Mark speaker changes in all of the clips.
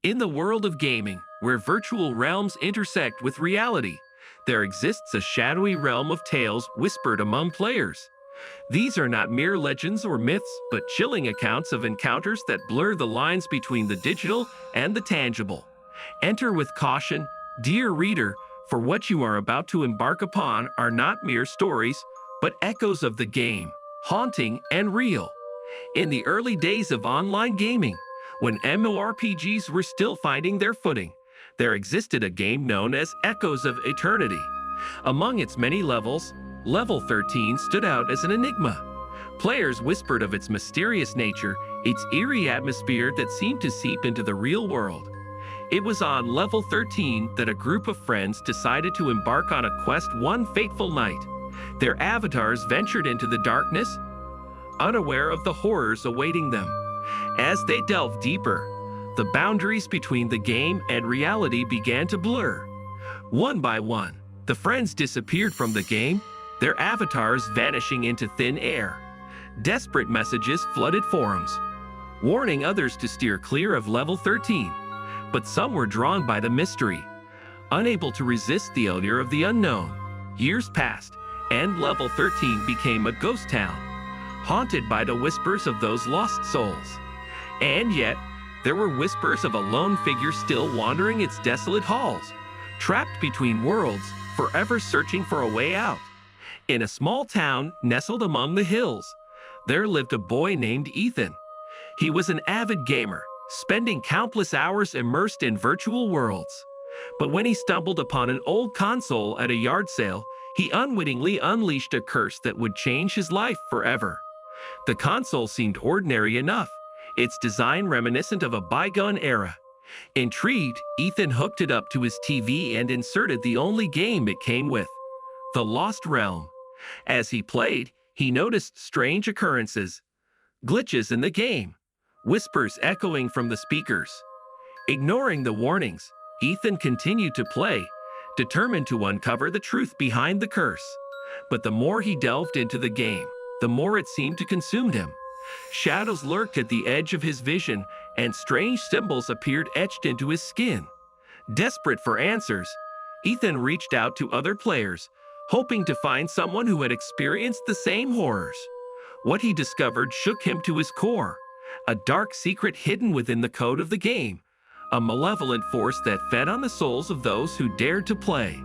Speaker 1: In the world of gaming, where virtual realms intersect with reality, there exists a shadowy realm of tales whispered among players. These are not mere legends or myths, but chilling accounts of encounters that blur the lines between the digital and the tangible. Enter with caution, dear reader, for what you are about to embark upon are not mere stories, but echoes of the game, haunting and real. In the early days of online gaming, when MMORPGs were still finding their footing, there existed a game known as Echoes of Eternity. Among its many levels, Level 13 stood out as an enigma. Players whispered of its mysterious nature, its eerie atmosphere that seemed to seep into the real world. It was on Level 13 that a group of friends decided to embark on a quest one fateful night. Their avatars ventured into the darkness, unaware of the horrors awaiting them. As they delved deeper, the boundaries between the game and reality began to blur. One by one, the friends disappeared from the game, their avatars vanishing into thin air. Desperate messages flooded forums, warning others to steer clear of Level 13. But some were drawn by the mystery, unable to resist the allure of the unknown. Years passed, and Level 13 became a ghost town, haunted by the whispers of those lost souls. And yet, there were whispers of a lone figure still wandering its desolate halls, trapped between worlds, forever searching for a way out. In a small town nestled among the hills, there lived a boy named Ethan. He was an avid gamer, spending countless hours immersed in virtual worlds. But when he stumbled upon an old console at a yard sale, he unwittingly unleashed a curse that would change his life forever. The console seemed ordinary enough, its design reminiscent of a bygone era. Intrigued, Ethan hooked it up to his TV and inserted the only game it came with, The Lost Realm. As he played, he noticed strange occurrences, glitches in the game, whispers echoing from the speakers. Ignoring the warnings, Ethan continued to play, determined to uncover the truth behind the curse. But the more he delved into the game, the more it seemed to consume him. Shadows lurked at the edge of his vision, and strange symbols appeared etched into his skin. Desperate for answers, Ethan reached out to other players, hoping to find someone who had experienced the same horrors. What he discovered shook him to his core, a dark secret hidden within the code of the game, a malevolent force that fed on the souls of those who dared to play.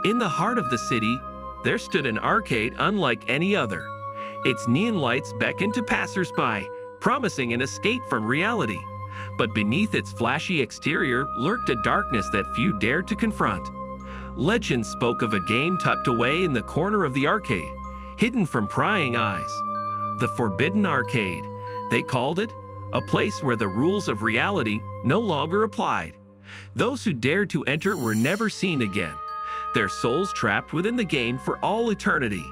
Speaker 1: In the heart of the city, there stood an arcade unlike any other. Its neon lights beckoned to passers-by, promising an escape from reality. But beneath its flashy exterior lurked a darkness that few dared to confront. Legend spoke of a game tucked away in the corner of the arcade, hidden from prying eyes. The Forbidden Arcade, they called it, a place where the rules of reality no longer applied. Those who dared to enter were never seen again, their souls trapped within the game for all eternity.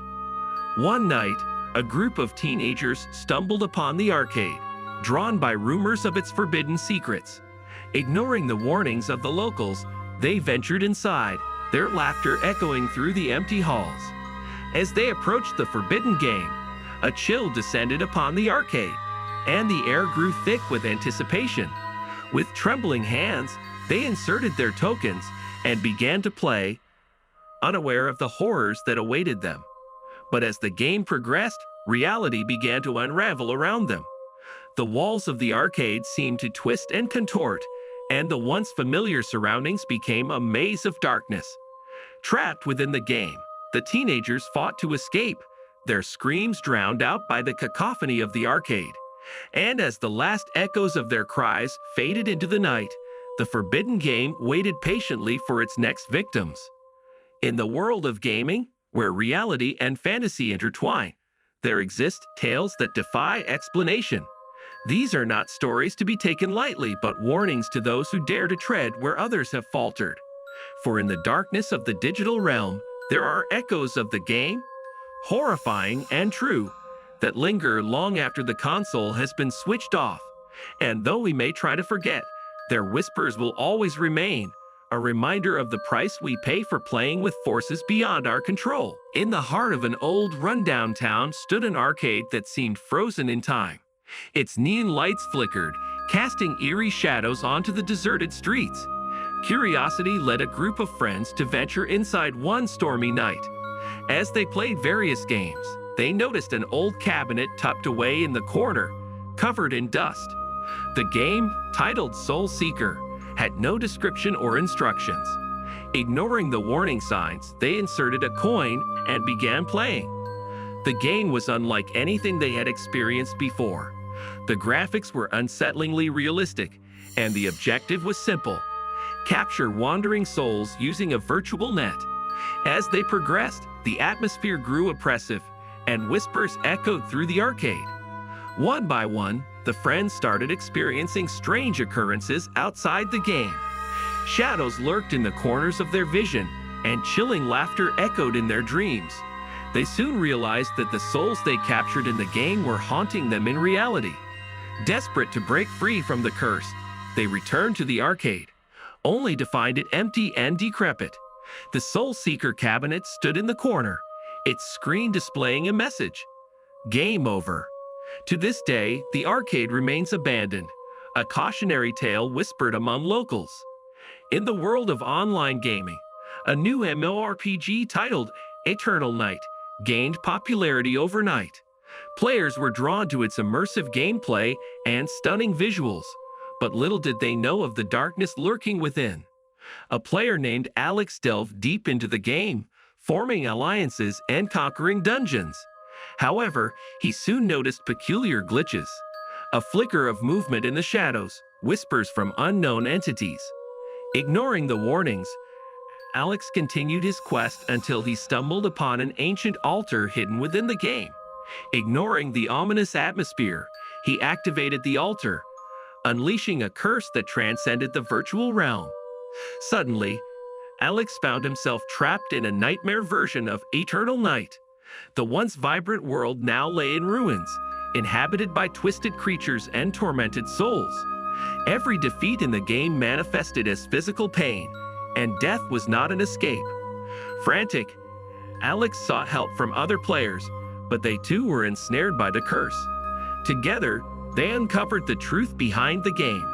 Speaker 1: One night, a group of teenagers stumbled upon the arcade, drawn by rumors of its forbidden secrets. Ignoring the warnings of the locals, they ventured inside, their laughter echoing through the empty halls. As they approached the forbidden game, a chill descended upon the arcade, and the air grew thick with anticipation. With trembling hands, they inserted their tokens and began to play, unaware of the horrors that awaited them. But as the game progressed, reality began to unravel around them. The walls of the arcade seemed to twist and contort, and the once familiar surroundings became a maze of darkness. Trapped within the game, the teenagers fought to escape, their screams drowned out by the cacophony of the arcade. And as the last echoes of their cries faded into the night, the forbidden game waited patiently for its next victims. In the world of gaming, where reality and fantasy intertwine, there exist tales that defy explanation. These are not stories to be taken lightly, but warnings to those who dare to tread where others have faltered. For in the darkness of the digital realm, there are echoes of the game, horrifying and true, that linger long after the console has been switched off. And though we may try to forget, their whispers will always remain, a reminder of the price we pay for playing with forces beyond our control. In the heart of an old, rundown town stood an arcade that seemed frozen in time. Its neon lights flickered, casting eerie shadows onto the deserted streets. Curiosity led a group of friends to venture inside one stormy night. As they played various games, they noticed an old cabinet tucked away in the corner, covered in dust. The game, titled Soul Seeker, had no description or instructions. Ignoring the warning signs, they inserted a coin and began playing. The game was unlike anything they had experienced before. The graphics were unsettlingly realistic, and the objective was simple: capture wandering souls using a virtual net. As they progressed, the atmosphere grew oppressive, and whispers echoed through the arcade. One by one, the friends started experiencing strange occurrences outside the game. Shadows lurked in the corners of their vision, and chilling laughter echoed in their dreams. They soon realized that the souls they captured in the game were haunting them in reality. Desperate to break free from the curse, they returned to the arcade, only to find it empty and decrepit. The Soul Seeker cabinet stood in the corner, its screen displaying a message: "Game over." To this day, the arcade remains abandoned, a cautionary tale whispered among locals. In the world of online gaming, a new MMORPG titled Eternal Night gained popularity overnight. Players were drawn to its immersive gameplay and stunning visuals, but little did they know of the darkness lurking within. A player named Alex delved deep into the game, forming alliances and conquering dungeons. However, he soon noticed peculiar glitches: a flicker of movement in the shadows, whispers from unknown entities. Ignoring the warnings, Alex continued his quest until he stumbled upon an ancient altar hidden within the game. Ignoring the ominous atmosphere, he activated the altar, unleashing a curse that transcended the virtual realm. Suddenly, Alex found himself trapped in a nightmare version of Eternal Night. The once vibrant world now lay in ruins, inhabited by twisted creatures and tormented souls. Every defeat in the game manifested as physical pain, and death was not an escape. Frantic, Alex sought help from other players, but they too were ensnared by the curse. Together, they uncovered the truth behind the game: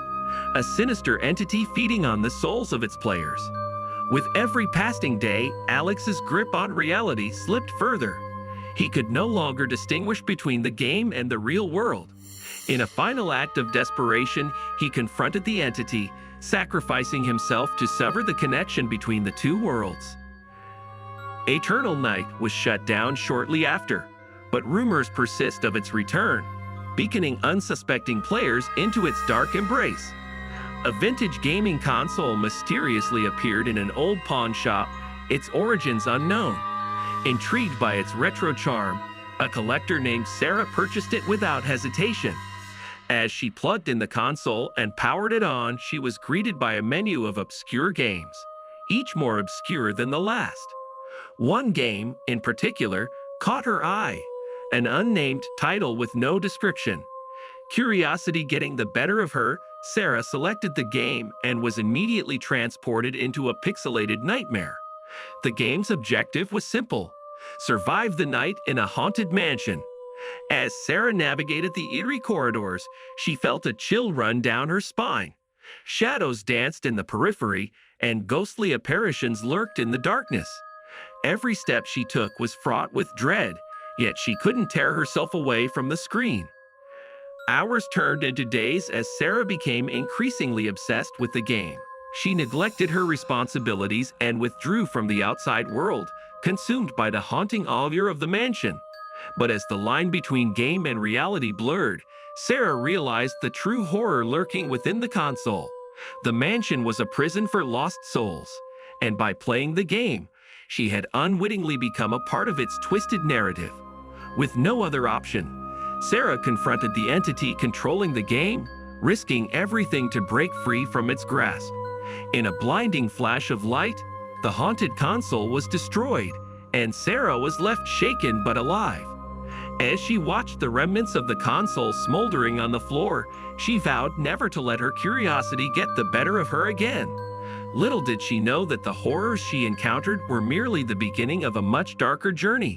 Speaker 1: a sinister entity feeding on the souls of its players. With every passing day, Alex's grip on reality slipped further. He could no longer distinguish between the game and the real world. In a final act of desperation, he confronted the entity, sacrificing himself to sever the connection between the two worlds. Eternal Night was shut down shortly after, but rumors persist of its return, beckoning unsuspecting players into its dark embrace. A vintage gaming console mysteriously appeared in an old pawn shop, its origins unknown. Intrigued by its retro charm, a collector named Sarah purchased it without hesitation. As she plugged in the console and powered it on, she was greeted by a menu of obscure games, each more obscure than the last. One game, in particular, caught her eye: an unnamed title with no description. Curiosity getting the better of her, Sarah selected the game and was immediately transported into a pixelated nightmare. The game's objective was simple: survive the night in a haunted mansion. As Sarah navigated the eerie corridors, she felt a chill run down her spine. Shadows danced in the periphery, and ghostly apparitions lurked in the darkness. Every step she took was fraught with dread, yet she couldn't tear herself away from the screen. Hours turned into days as Sarah became increasingly obsessed with the game. She neglected her responsibilities and withdrew from the outside world, consumed by the haunting allure of the mansion. But as the line between game and reality blurred, Sarah realized the true horror lurking within the console. The mansion was a prison for lost souls, and by playing the game, she had unwittingly become a part of its twisted narrative. With no other option, Sarah confronted the entity controlling the game, risking everything to break free from its grasp. In a blinding flash of light, the haunted console was destroyed, and Sarah was left shaken but alive. As she watched the remnants of the console smoldering on the floor, she vowed never to let her curiosity get the better of her again. Little did she know that the horrors she encountered were merely the beginning of a much darker journey.